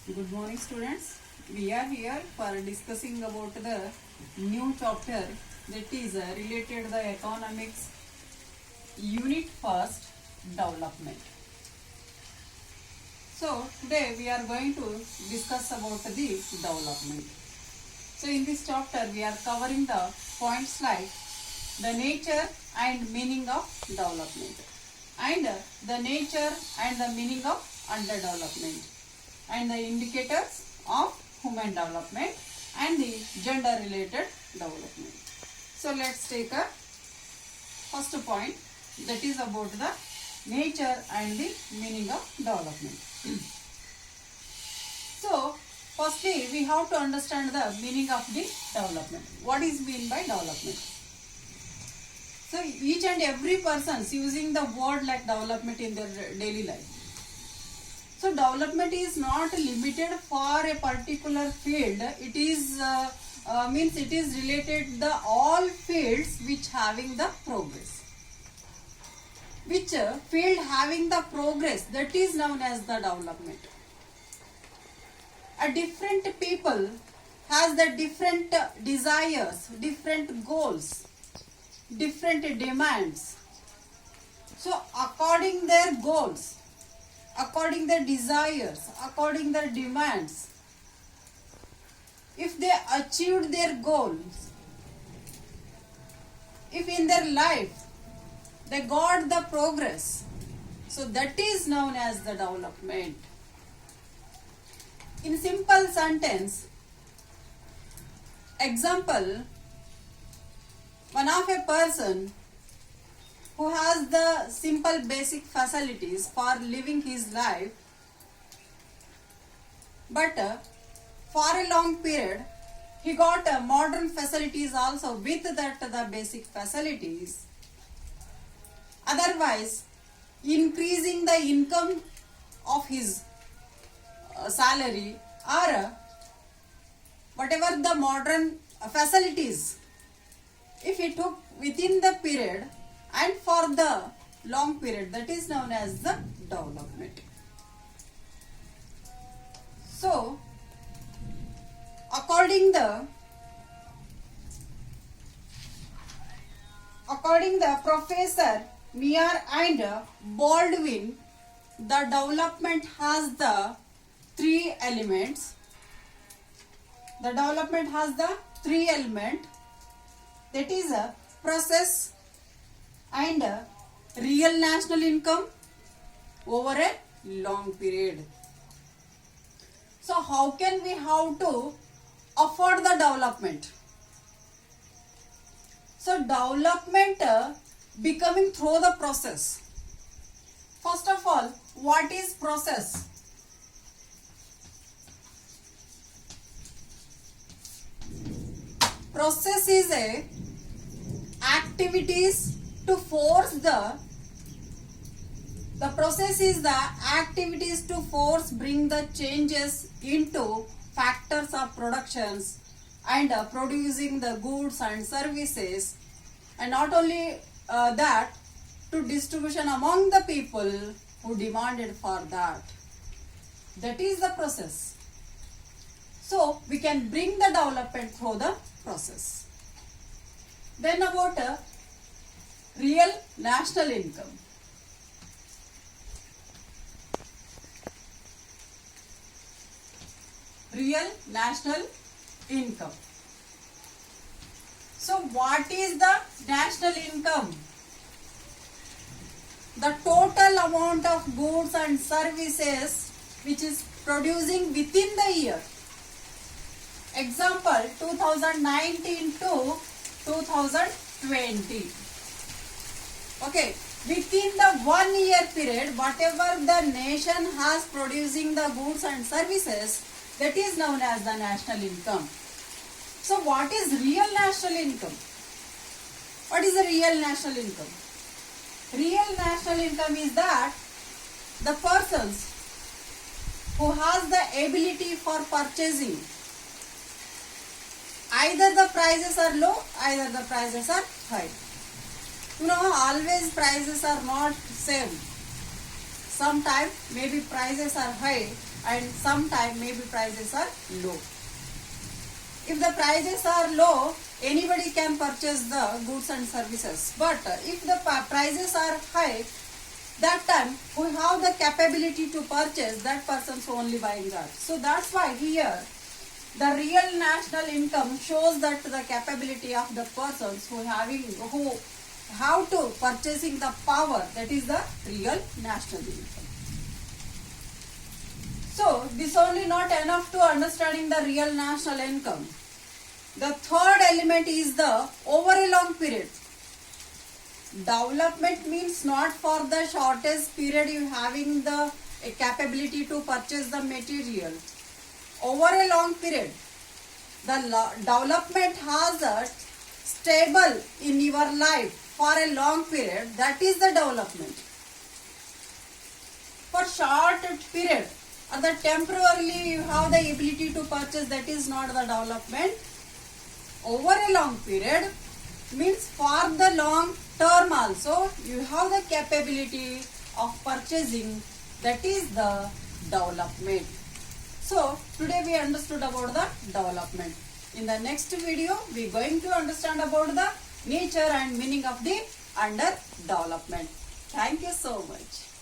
Good morning, students. We are here for discussing about the new chapter that is related the economics unit first development. So today we are going to discuss about the development. So in this chapter we are covering the points like the nature and meaning of development, and the nature and the meaning of underdevelopment, and the indicators of human development, and the gender related development. So let's take a first point, that is about the nature and the meaning of development. So firstly we have to understand the meaning of the development. What is mean by development? So each and every person is using the word like development in their daily life. So development is not limited for a particular field. It is means it is related the all fields which having the progress. Which field having the progress, that is known as the development. A different people has the different desires, different goals, different demands. So according their goals, according their desires, according their demands, if they achieved their goals, if in their life they got the progress, so that is known as the development. In simple sentence, example, one of a person who has the simple basic facilities for living his life, but for a long period he got modern facilities also with that the basic facilities. Otherwise, increasing the income of his salary or whatever the modern facilities, if he took within the period and for the long period, that is known as the development. So according the Professor Meyer and Baldwin, the development has the three elements. The development has the three elements, that is a process and real national income over a long period. So how can we have to afford the development? So development becoming through the process. First of all, what is process? Process is a activities to force the process is the activities to force bring the changes into factors of productions and producing the goods and services, and not only that, to distribution among the people who demanded for that. That is the process. So we can bring the development through the process. Then about real national income. Real national income. So what is the national income? The total amount of goods and services which is producing within the year. Example, 2019 to 2020. Okay, within the 1 year period, whatever the nation has producing the goods and services, that is known as the national income. So what is real national income? What is the real national income? Real national income is that the persons who has the ability for purchasing, either the prices are low, either the prices are high. Always prices are not same. Sometime maybe prices are high and sometime maybe prices are low. If the prices are low, anybody can purchase the goods and services. But if the prices are high, that time who have the capability to purchase, that person's only buying that. So that's why here the real national income shows that the capability of the persons who have to purchasing the power, that is the real national income. So this only not enough to understanding the real national income. The third element is the over a long period. Development means not for the shortest period you having the capability to purchase the material. Over a long period, the development has a stable in your life for a long period, that is the development. For short period or the temporarily you have the ability to purchase, that is not the development. Over a long period means for the long term also you have the capability of purchasing, that is the development. So today we understood about the development. In the next video we are going to understand about the nature and meaning of the underdevelopment. Thank you so much.